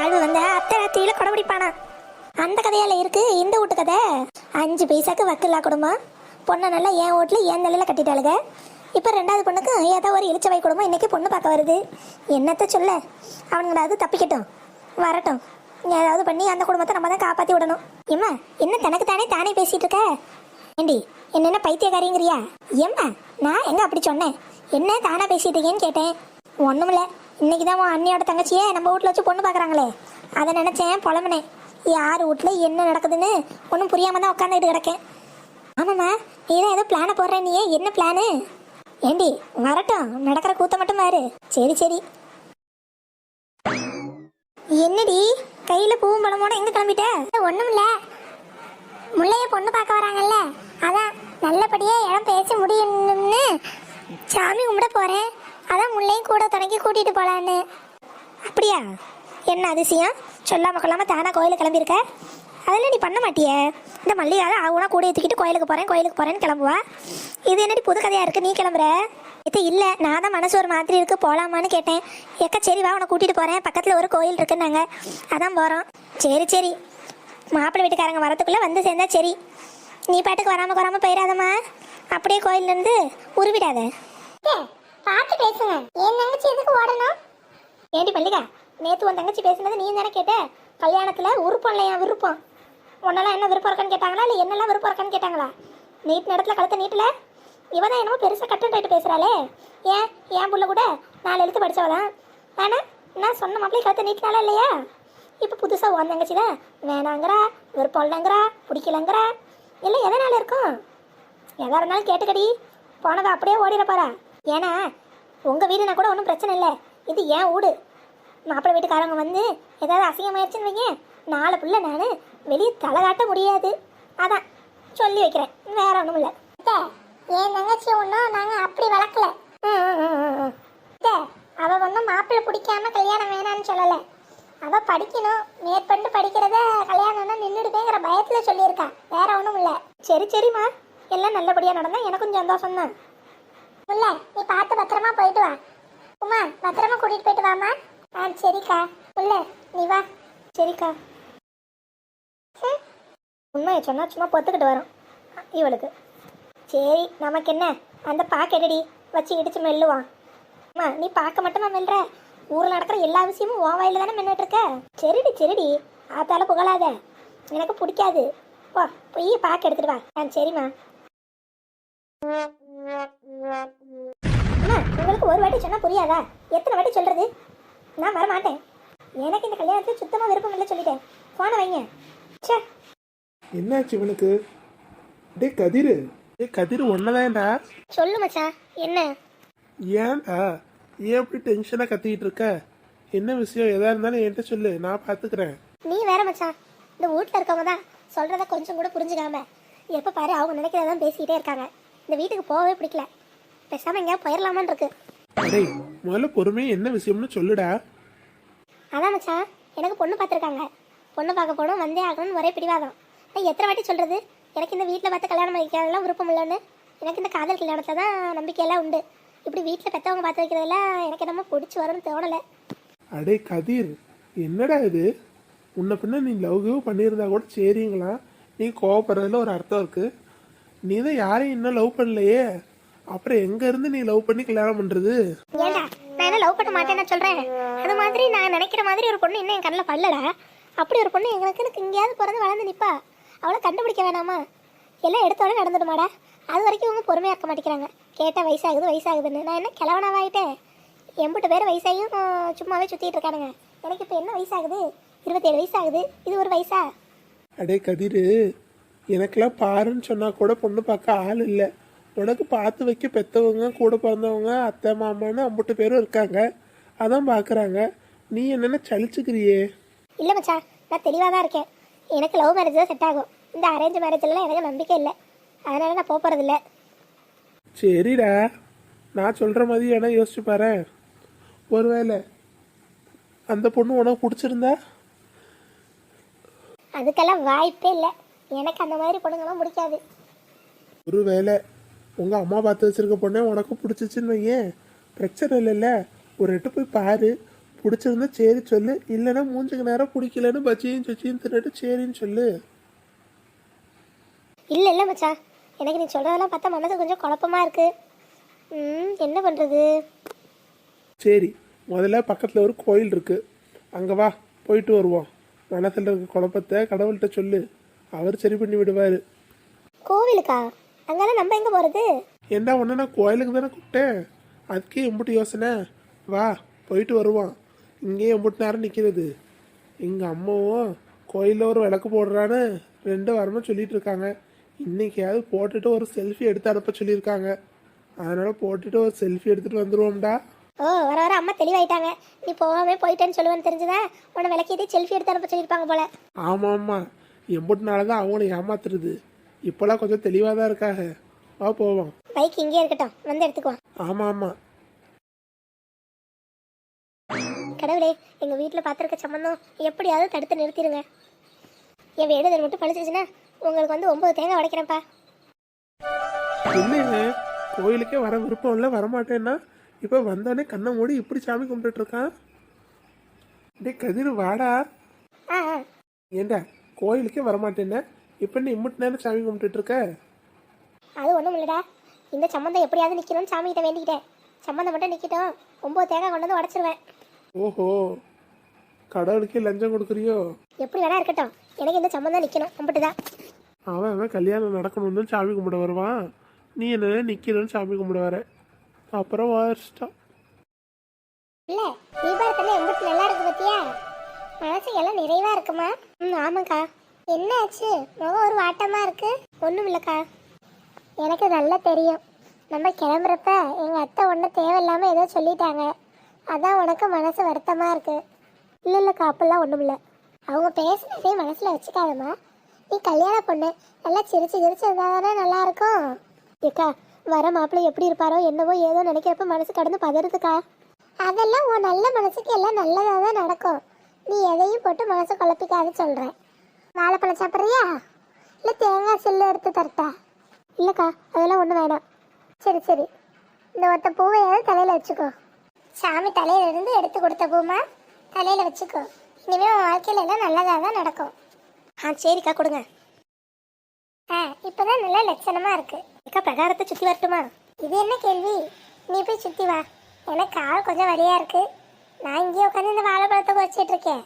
வாழ்வு வந்த அத்தை ராத்திரியில கொடபிடிப்பானா. அந்த கதையால இருக்கு இந்த வீட்டு கதை. 5 பைசாக்கு வக்கில்லா குடும்பம். பொண்ணை நல்லா என் வீட்டுல என் நிலையில கட்டிட்டாளுங்க. இப்போ 2வது பொண்ணுக்கு ஏதோ ஒரு இளிச்சவை குடும்பம் இன்னைக்கு பொண்ணு பார்க்க வருது. என்னத்த சொல்ல, அவனுங்களாவது தப்பிக்கட்டும், வரட்டும். ஏதாவது பண்ணி அந்த குடும்பத்தை நம்ம தான் காப்பாற்றி விடணும். ஏம்மா என்ன தனக்கு தானே பேசிட்டு இருக்க? ஏண்டி என்ன பைத்தியக்காரிங்கிறியா? ஏம்மா நான் எங்க அப்படி சொன்னேன்? என்ன தானா பேசிட்டு இருக்கேன்னு கேட்டேன். ஒன்றுமில்ல, இன்னைக்கு தான் உன் அண்ணியோட தங்கச்சியே நம்ம வீட்டில் வச்சு பொண்ணு பார்க்குறாங்களே, அதை நினச்சேன், புலம்புனேன். யார் வீட்டில் என்ன நடக்குதுன்னு ஒன்றும் புரியாமல் தான் உட்காந்துக்கிட்டு கிடக்கேன். ஆமாம்மா, நீ தான் ஏதோ பிளானை போடுற. நீ என்ன பிளானு? ஏண்டி வரட்டும், நடக்கிற கூத்த மட்டும் பாரு. சரி. என்னடி கையில் பூவும் பழமோட எங்கே கிளம்பிட்ட? ஒன்றும் இல்லை, முள்ளைய பொண்ணு பார்க்க வராங்கல்ல, அதான் நல்லபடியாக இடம் பேச முடியணும்னு சாமி கும்பிட போகிறேன். அதான் முள்ளையும் கூட துணைக்கி கூட்டிகிட்டு போகலான்னு. அப்படியா? என்ன அதிசயம், சொல்லாம கொள்ளாமல் தானா கோயிலுக்கு கிளம்பியிருக்க? அதெல்லாம் நீ பண்ண மாட்டியே. இந்த மல்லிகாவை ஆகுனா கூட ஏற்றிக்கிட்டு கோயிலுக்கு போகிறேன்னு கிளம்புவா. இது என்னடி புது கதையாக இருக்குது, நீ கிளம்புற? இது இல்லை, நான் தான் மனசு ஒரு மாதிரி இருக்குது, போகலாமான்னு கேட்டேன். எக்கா சரி வா, உன்னை கூட்டிகிட்டு போகிறேன், பக்கத்தில் ஒரு கோயில் இருக்குன்னாங்க, அதான் போகிறோம். சரி, மாப்பிள்ளை வீட்டுக்காரங்க வரத்துக்குள்ளே வந்து சேர்ந்தா சரி. நீ பாட்டுக்கு வராமல் போயிடாதம்மா, அப்படியே கோயிலேருந்து உருவிடாத. பார்த்து பேசுங்க, என் தங்கச்சி எதுக்கு ஓடணும்? ஏண்டி மல்லிகா, நேற்று உன் தங்கச்சி பேசுனது நீ தானே கேட்ட? கல்யாணத்தில் விருப்பம் இல்லையா? விருப்பம் உன்னெல்லாம் என்ன விருப்பம் இருக்கான்னு கேட்டாங்களா, இல்லை என்னெல்லாம் விருப்பம் இருக்கான்னு கேட்டாங்களா? நீட் இடத்துல கழுத்த நீட்டில் இவ தான் என்னமோ பெருசாக கட்டன் ரைட்டு பேசுகிறாளே. ஏன் புள்ள கூட 4 எழுத்து படித்தவதான். ஆனால் நான் சொன்ன மாப்பிள்ளை கழுத்த நீட்டினாலா இல்லையா? இப்போ புதுசாக உன் தங்கச்சி தான் வேணாங்கிறா, விருப்பம் இல்லைங்கிறா, பிடிக்கலங்கிறா. இல்லை எதனால இருக்கும்? எதாக இருந்தாலும் கேட்டுக்கடி, போனதை அப்படியே ஓடிட போகிறா. ஏன்னா உங்கள் வீடுனா கூட ஒன்றும் பிரச்சனை இல்லை, இது ஏன் வீடு. மாப்பிள்ளை வீட்டுக்காரங்க வந்து ஏதாவது அசிங்கமாயிடுச்சுன்னு வைங்க, 4 பிள்ளை நான் வெளியே தலை காட்ட முடியாது. அதான் சொல்லி வைக்கிறேன், வேற ஒன்றும் இல்லை. என் தங்கச்சி ஒன்றும் நாங்கள் அப்படி வளர்க்கல. அவள் ஒன்றும் மாப்பிள்ளை பிடிக்காம கல்யாணம் வேணான்னு சொல்லலை. அவள் படிக்கணும், மேற்பட்டு படிக்கிறத கல்யாணம்னா நின்றுடுவேங்கிற பயத்தில் சொல்லியிருக்கா, வேற ஒன்றும் இல்லை. சரிம்மா, எல்லாம் நல்லபடியாக நடந்தால் எனக்கும் சந்தோஷம் தான். இல்லை, நீ பார்த்து பத்திரமா போயிட்டு வா. உமா, பத்திரமா கூட்டிகிட்டு போயிட்டு வாமா. சரிக்கா. இல்லை நீ வா. சரிக்கா. உண்மையை சொன்னா சும்மா பொத்துக்கிட்டு வரும் இவளுக்கு. சரி, நமக்கு என்ன, அந்த பாக்கெட்டடி வச்சு இடிச்சு மெல்லுவான். அம்மா நீ பார்க்க மட்டுமா மெல்ற? ஊரில் நடக்கிற எல்லா விஷயமும் உன் வாயில தானே மென்னுட்டு இருக்க. சரிடி, ஆத்தால புகழாத, எனக்கு பிடிக்காது. போய் பாக்க எடுத்துட்டு வா. சரிம்மா. அம்மா உங்களுக்கு ஒரு வாட்டி சொன்னா புரியாதா? எத்தனை வாட்டி சொல்றது? நான் வர மாட்டேன், எனக்கு இந்த கல்யாணத்துக்கு சுத்தமாக விருப்பம் இல்லை சொல்லிட்டேன். போனை வைங்க. சே, என்னாச்சு இவனுக்கு? கதிர் ஒன்னதான்டா. சொல்லு மச்சான், என்ன? ஏன்டா ஏன் அப்படி டென்ஷனா கத்திக்கிட்டு இருக்க? என்ன விஷயம்? எதா இருந்தாலும் என்கிட்ட சொல்லு, நான் பாத்துக்கிறேன். நீ வேற மச்சான், இந்த வீட்டில் இருக்கவங்க தான் சொல்றத கொஞ்சம் கூட புரிஞ்சுக்காம எப்ப பாரு அவங்க நினைக்கிறதான் பேசிக்கிட்டே இருக்காங்க. இந்த வீட்டுக்கு போகவே பிடிக்கல, பேசாம எங்கேயா போயிடலாமான்னு இருக்கு. டேய் முதல்ல பொறுமையா என்ன விஷயம்னு சொல்லுடா. அதான் மச்சான், எனக்கு பொண்ணு பார்த்துருக்காங்க, பொண்ணு பார்க்க போனோம், வந்தே ஆகணும்னு ஒரே பிடிவாதம். நான் எத்தனை வாட்டி சொல்றது, எனக்கு இந்த வீட்டில் பார்த்து கல்யாணம் வைக்கிறதெல்லாம் விருப்பம் இல்லைன்னு. எனக்கு இந்த காதல் கல்யாணத்தில் தான் நம்பிக்கையெல்லாம் உண்டு. இப்படி வீட்டில் பெற்றவங்க பார்த்து வைக்கிறதெல்லாம் எனக்கு என்னமோ பிடிச்சி வரும்னு தோணலை. அடே கதிர், என்னடா இது? முன்ன பின்ன நீ லவ் பண்ணியிருந்தா கூட சரிங்களா, நீ கோவப்படுறதுல ஒரு அர்த்தம் இருக்கு. நீ தான் யாரையும் இன்னும் லவ் பண்ணலையே, அப்புறம் எங்க இருந்து நீ லவ் பண்ணி கல்யாணம் பண்றது? ஏண்டா நான் என்ன லவ் பண்ண மாட்டேன்னு சொல்றேன்? அது மாதிரி நான் நினைக்கிற மாதிரி ஒரு பொண்ணு இன்னும் என் கண்ணில் பல்லடா. அப்படி ஒரு பொண்ணு எனக்கு எங்கேயாவது பிறந்து வளர்ந்து நிப்பா, அவளை கண்டுபிடிக்க வேணாமா? எல்லாம் எடுத்தோட நடந்துடுமாடா. அது வரைக்கும் இவங்க பொறுமையாக இருக்க மாட்டேங்கிறாங்க. கேட்டால் வயசாகுதுன்னு. நான் என்ன கிழவனாவாயிட்டேன்? எம்பிட்டு பேர் வயசாகியும் சும்மாவே சுற்றிட்டு இருக்கானுங்க. எனக்கு இப்போ என்ன வயசாகுது? 27 வயசாகுது. இது ஒரு வயசா? அடே கதிர், எனக்கெல்லாம் பாருன்னு சொன்னா கூட பொண்ணு பார்க்க ஆள் இல்லை. உனக்கு பார்த்து வைக்க பெற்றவங்க, கூட பிறந்தவங்க, அத்தை மாமான்னு 50 பேரும் இருக்காங்க, அதான் பார்க்குறாங்க. நீ என்னென்ன சலிச்சுக்கிறியே? இல்லை மச்சா, நான் தெளிவாக தான் இருக்கேன். எனக்கு லவ் மேரேஜ் தான் செட் ஆகும். இந்த அரேஞ்ச் மேரேஜ்லாம் எனக்கு நம்பிக்கை இல்லை, அதனால நான் போகிறதில்ல. சரிடா, நான் சொல்கிற மாதிரி ஏன்னா யோசிச்சு பாரு. ஒருவேளை அந்த பொண்ணு உனக்கு பிடிச்சிருந்தா? அதுக்கெல்லாம் வாய்ப்பே இல்லை. எனக்கு அந்த மாதிரி பொண்ணுங்கெல்லாம் பிடிக்காது. ஒருவேளை உங்கள் அம்மா பார்த்து வச்சிருக்க பொண்ணே உனக்கு பிடிச்சிச்சின்னு வையேன், பிரச்சனை இல்லைல்ல. ஒரு எட்டு போய் பாரு, பிடிச்சிருந்தா சரி சொல்லு, இல்லைன்னா மூஞ்சுக்கு நேரம் பிடிக்கலன்னு பச்சியும் சொச்சியும் தின்னுட்டு சரின்னு சொல்லு. இல்லை இல்லை மச்சான், எனக்கு நீ சொல்கிறதெல்லாம் பார்த்தா மனசு கொஞ்சம் குழப்பமா இருக்கு. என்ன பண்ணுறது? சரி, முதல்ல பக்கத்தில் ஒரு கோயில் இருக்கு, அங்கே வா, போயிட்டு வருவோம். மனசில் இருக்க குழப்பத்தை கடவுள்கிட்ட சொல்லு, அவர் சரி பண்ணி விடுவார். கோவிலுக்கா? அங்கெல்லாம் நம்ம எங்கே போகிறது? என்ன ஒன்று, நான் கோயிலுக்கு தானே கூப்பிட்டேன், அதுக்கே எம்பிட்டு யோசனை. வா, போயிட்டு வருவோம். இங்கேயே எம்பிட்டு நேரம் நிற்கிறது. எங்கள் அம்மாவும் கோயிலில் ஒரு விளக்கு போடுறான்னு 2 வாரமாக சொல்லிட்டு இருக்காங்க. இன்னைக்காவது போட்டுட்டு ஒரு செல்ஃபி எடுத்து அனுப்ப சொல்லியிருக்காங்க. அதனால் போட்டுட்டு ஒரு செல்ஃபி எடுத்துகிட்டு வந்துடுவோம்டா. ஓ, வர வர அம்மா தெளிவாயிட்டாங்க. நீ போகாமே போயிட்டேன்னு சொல்லுவேன்னு தெரிஞ்சுதா உன்னை விளக்கிட்டு செல்ஃபி எடுத்து அனுப்ப சொல்லியிருப்பாங்க போல. ஆமாம் ஆமாம், எம்பிட்டு நாள் தான் அவங்கள ஏமாத்துறது. இப்போலாம் கொஞ்சம் தெளிவாக தான் இருக்காங்க. வா போவோம். பைக் இங்கே இருக்கட்டும், வந்து எடுத்துக்குவான். ஆமாம் ஆமாம். கடவுளே, எங்கள் வீட்டில் பார்த்துருக்க சம்மந்தம் எப்படியாவது தடுத்து நிறுத்திடுங்க. என் வேண்டுதல் மட்டும் பழிச்சிச்சுன்னா உங்களுக்கு வந்து 9 தேங்காய் உடைக்கிறேன்ப்பா. இல்லைங்க, கோயிலுக்கே வர விருப்பம் இல்லை, வரமாட்டேன்னா இப்போ வந்தோடனே கண்ணை மூடி இப்படி சாமி கும்பிட்டுட்டு இருக்கான். டே கதிர் வாடா. ஆ ஆ. ஏண்டா கோயிலுக்கே வரமாட்டேன்னா இப்போ நீ இம்முட்டு நேரம் சாமி கும்பிட்டுட்டு இருக்க? அது ஒன்றும் இல்லைடா, இந்த சம்மந்தம் எப்படியாவது நிற்கணும்னு சாமிகிட்ட வேண்டிக்கிட்டேன். சம்மந்தம் மட்டும் நிற்கட்டும், 9 தேங்காய் கொண்டு வந்து உடச்சிருவேன். ஓஹோ, கடவுளுக்கே லஞ்சம் கொடுக்குறியோ? எப்படி வேணா இருக்கட்டும், எனக்கு இந்த சம்மந்தம் நிற்கணும், கும்பிட்டுதான். அவன் கல்யாணம் நடக்கணும்னு சாமி கும்பிட வருவான், நீ என்ன நிற்கணும்னு சாமி கும்பிட வர. அப்புறம் வாசிட்டான். இல்லை, தீபாவளி எம்பிட்டு நல்லா இருக்கு பத்தியா? மனசுக்கு எல்லாம் நிறைவா இருக்குமா? ஆமாக்கா. என்ன ஆச்சு, முகம் ஒரு வாட்டமா இருக்கு? ஒன்றும் இல்லைக்கா, எனக்கு நல்லா தெரியும். நம்ம கிளம்புறப்ப எங்கள் அத்தை ஒன்றும் தேவையில்லாமல் ஏதோ சொல்லிட்டாங்க, அதான் உனக்கு மனசு வருத்தமாக இருக்கு. இல்லை இல்லைக்கா, அப்பெல்லாம் ஒன்றும் இல்லை. அவங்க பேசுனதே மனசில் வச்சுக்காதம்மா. நீ கல்யாண பொண்ணு, நல்லா சிரிச்சு சிரிச்சு இருந்தால் தானே நல்லா இருக்கும். ஏக்கா, வர மாப்பிள்ளை எப்படி இருப்பாரோ என்னவோ ஏதோ நினைக்கிறப்ப மனசு கடந்து பதறுதுக்கா. அதெல்லாம் உன் நல்ல மனசுக்கு எல்லாம் நல்லதாக தான் நடக்கும். நீ எதையும் போட்டு மனசை குழப்பிக்காது சொல்கிறேன். வாழைப்பழம் சாப்பிட்றியா, இல்லை தேங்காய் சில்லு எடுத்து தரட்டா? இல்லைக்கா, அதெல்லாம் ஒன்றும் வேணாம். சரி சரி, இந்த ஒருத்த பூவையாவது தலையில் வச்சுக்கோ. சாமி தலையில இருந்து எடுத்து கொடுத்த பூமா தலையில் வச்சுக்கோ. இனிமேல் உன் வாழ்க்கையில் எல்லாம் நல்லதாக தான் நடக்கும். சரிக்கா, கொடுங்க. இப்போதான் நல்ல லட்சணமாக இருக்கு. அக்கா, பிரகாரத்தை சுற்றி வரட்டுமா? இது என்ன கேள்வி? நீ போய் சுற்றி வா, எனக்கு கால் கொஞ்சம் வலியாக இருக்கு. நான் இங்கேயே உட்காந்து இந்த வாழைப்பழத்தை குறைச்சிட்டு இருக்கேன்.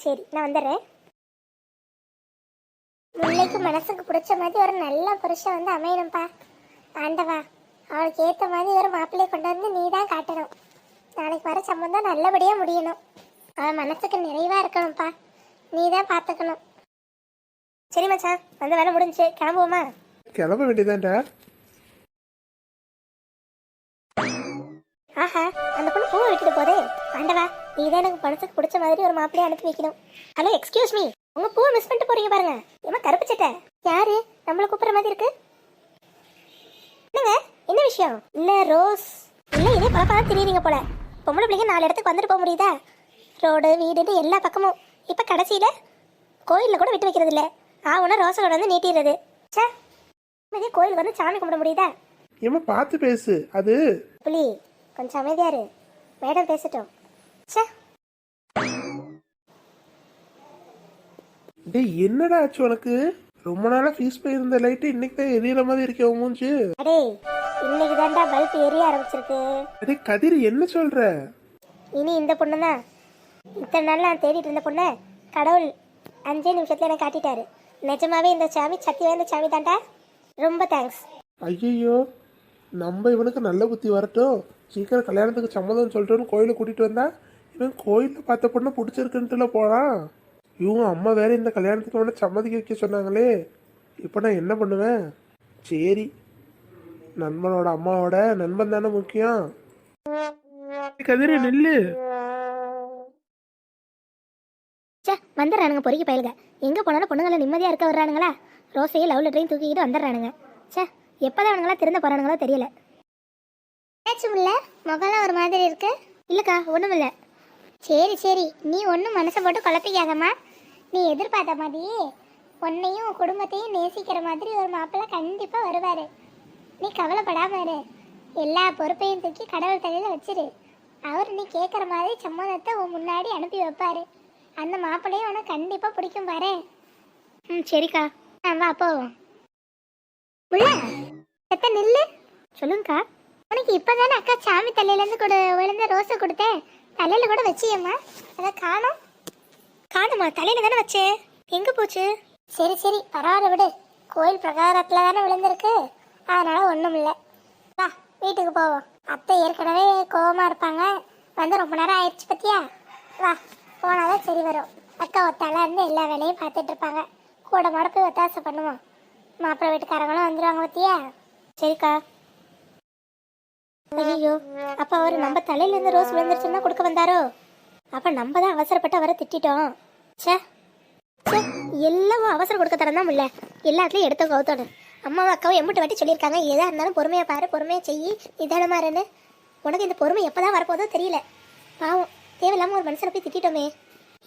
சரி, நான் வந்துடுறேன். முல்லைக்கு மனசுக்கு பிடிச்ச மாதிரி ஒரு நல்ல புருஷன் வந்து அமையணும்ப்பா. ஆண்டவா, அவளுக்கு ஏற்ற மாதிரி ஒரு மாப்பிள்ளையை கொண்டு வந்து நீ தான் காட்டணும். நாளைக்கு வர சம்பந்தம் நல்லபடியாக முடியணும். அவன் மனசுக்கு நிறைவாக இருக்கணும்ப்பா, நீ தான் பார்த்துக்கணும். சரி மச்சான், அந்த வேலை முடிஞ்சு கிளம்புவோமா? கிளம்ப வேண்டியதான்டா. ஆஹா, அந்த பொண்ணு பூவை விட்டுட்டு போதே. ஆண்டவா, நீ தான் எனக்கு மனசுக்கு பிடிச்ச மாதிரி ஒரு மாப்பிள்ளையை அனுப்பி வைக்கணும். ஹலோ, எக்ஸ்கியூஸ் மீ, உங்க பூவை மிஸ் பண்ணிட்டு போறீங்க பாருங்க. ஏமா கருப்பு சட்டை யாரு நம்மளை கூப்பிடுற மாதிரி இருக்கு? என்னங்க, என்ன விஷயம்? இல்ல ரோஸ், இல்ல இதே பழப்பதான் தெரியுறீங்க போல. பொம்பளை பிள்ளைங்க 4 இடத்துக்கு வந்துட்டு போக முடியுதா? ரோடு வீடுன்னு எல்லா பக்கமும். இப்ப கடைசியில கோயில்ல கூட விட்டு வைக்கிறது இல்ல. ஆவுனா ரோசோட வந்து நீட்டிடுறது. சே, இதே கோயிலுக்கு வந்து சாமி கும்பிட முடியுதா? ஏமா பார்த்து பேசு. அது புலி, கொஞ்சம் அமைதியாரு, மேடம் பேசட்டும். சே, டேய் என்னடா ஆச்சு உனக்கு? ரொம்ப நாளா ஃபீஸ் போயிருந்த லைட்டு இன்னைக்கு தான் எரியற மாதிரி இருக்கே உன் மூஞ்சி. அடே, இன்னைக்கு தான்டா பல்ப் எரிய ஆரம்பிச்சிருக்கு. அடே கதிர், என்ன சொல்ற? இனி இந்த பொண்ணு தான். இத்தனை நாள் நான் தேடிட்டு இருந்த பொண்ணை கடவுள் 5 நிமிஷத்துல எனக்கு காட்டிட்டாரு. நிஜமாவே இந்த சாமி சக்தி வாய்ந்த சாமி தான்டா. ரொம்ப தேங்க்ஸ். ஐயோ, நம்ம இவனுக்கு நல்ல புத்தி வரட்டும், சீக்கிரம் கல்யாணத்துக்கு சம்மதம் சொல்லிட்டோன்னு கோயிலுக்கு கூட்டிட்டு வந்தா இவன் கோயிலில் பார்த்த பொண்ணு பிடிச்சிருக்குன்ட்டுல போறான். இவங்க அம்மா வேற இந்த கல்யாணத்துக்கு வேணா சம்மதிக்க வைக்க சொன்னாங்களே, இப்போ நான் என்ன பண்ணுவேன்? சரி, நண்பனோட அம்மாவோட நண்பன் தானே முக்கியம். கதிர நெல்லு. வந்துடுறானுங்க பொறுக்கி பயலுங்க. எங்கே போனாலும் பொண்ணுங்களை நிம்மதியாக இருக்க வர்றானுங்களா? ரோசையை லவ் லெட்டரையும் தூக்கிக்கிட்டு வந்துடுறானுங்க. சே, எப்போதான் அவனுங்களா திருந்த போகிறானுங்களோ தெரியல. ஏச்சுமில்ல, முகலாம் ஒரு மாதிரி இருக்கு. இல்லைக்கா, ஒன்றும் இல்லை. சரி சரி, நீ ஒன்றும் மனசை போட்டு குழப்பிக்காதம்மா. நீ எதிர்பார்த்த மாதிரியே உன்னையும் குடும்பத்தையும் நேசிக்கிற மாதிரி ஒரு மாப்பிள்ளை கண்டிப்பாக வருவார். நீ கவலைப்படாம இரு. எல்லா பொறுப்பையும் தூக்கி கடவுள் தலையில் வச்சிரு. அவர் நீ கேட்குற மாதிரி சம்மதத்தை உன் முன்னாடி அனுப்பி வைப்பாரு. அந்த மாப்பிள்ளையும் உனக்கு கண்டிப்பாக பிடிக்கும் பாரு. ம் சரிக்கா. வா போவோம். உள்ள எத்த நில்லு. சொல்லுங்கக்கா. உனக்கு இப்போதானே அக்கா சாமி தலையிலேருந்து கூட விழுந்த ரோஸை கொடுத்தேன். தலையில் கூட வச்சியம்மா. அதை காணோம். காணுமா? தலையில் தானே வச்சே. எங்கே போச்சு? சரி சரி பரவாயில்ல விடு. கோயில் பிரகாரத்தில் தானே விழுந்திருக்கு, அதனால ஒன்றும் இல்லை. வா வீட்டுக்கு போவோம். அத்தை ஏற்கனவே கோவமாக இருப்பாங்க. வந்து ரொம்ப நேரம் ஆயிடுச்சு பத்தியா. வா போனாதான் சரி வரும். அக்கா ஒத்தால இருந்து எல்லா வேலையும் பார்த்துட்டு இருப்பாங்க. கூட மாட போய் ஒத்தாசை பண்ணுவோம். மாப்பிள்ளை வீட்டுக்காரங்களும் வந்துடுவாங்க பத்தியா. சரிக்கா. ஐயோ அப்ப அவர் நம்ம தலையில இருந்து ரோஸ் விழுந்துருச்சுன்னா கொடுக்க வந்தாரோ? அப்ப நம்ம தான் அவசரப்பட்டு அவரை திட்டோம். சே சே, எல்லாம் அவசரம் கொடுக்க தரதான் இல்ல. எல்லாத்துலயும் எடுத்து கவுத்தோடு. அம்மாவும் அக்காவும் எம்பிட்டு வாட்டி சொல்லியிருக்காங்க, எதா இருந்தாலும் பொறுமையா பாரு, பொறுமையா செய்யி, நிதானமா இருன்னு. உனக்கு இந்த பொறுமை எப்பதான் வரப்போதோ தெரியல. பாவம் தேவையில்லாம ஒரு மனுஷனை போய் திட்டோமே.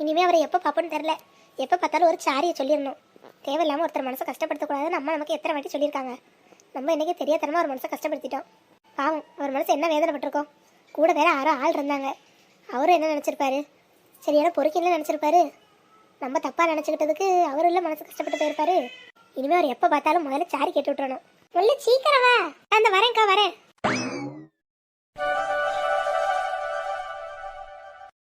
இனிமே அவரை எப்போ பார்ப்போன்னு தெரில. எப்போ பார்த்தாலும் ஒரு சாரியை சொல்லிடணும். தேவையில்லாமல் ஒருத்தர் மனசை கஷ்டப்படுத்தக்கூடாதுன்னு அம்மா நமக்கு எத்தனை வாட்டி சொல்லியிருக்காங்க. நம்ம இன்றைக்கி தெரியாதனமாக ஒரு மனசை கஷ்டப்படுத்திட்டோம். பாவம் அவர் மனசு என்ன வேதனைப்பட்டிருக்கோம். கூட வேற யாரோ ஆள் இருந்தாங்க. அவரும் என்ன நினச்சிருப்பாரு? சரியான பொறுக்கின்னு நினச்சிருப்பாரு. நம்ம தப்பாக நினச்சிக்கிட்டதுக்கு அவரும் இல்லை மனசு கஷ்டப்பட்டு போயிருப்பாரு. இனிமேல் அவர் எப்போ பார்த்தாலும் முதல்ல சாரி கேட்டு விட்டுறணும். உள்ள சீக்கிரம் வா. அந்த வரேன்க்கா வரேன்.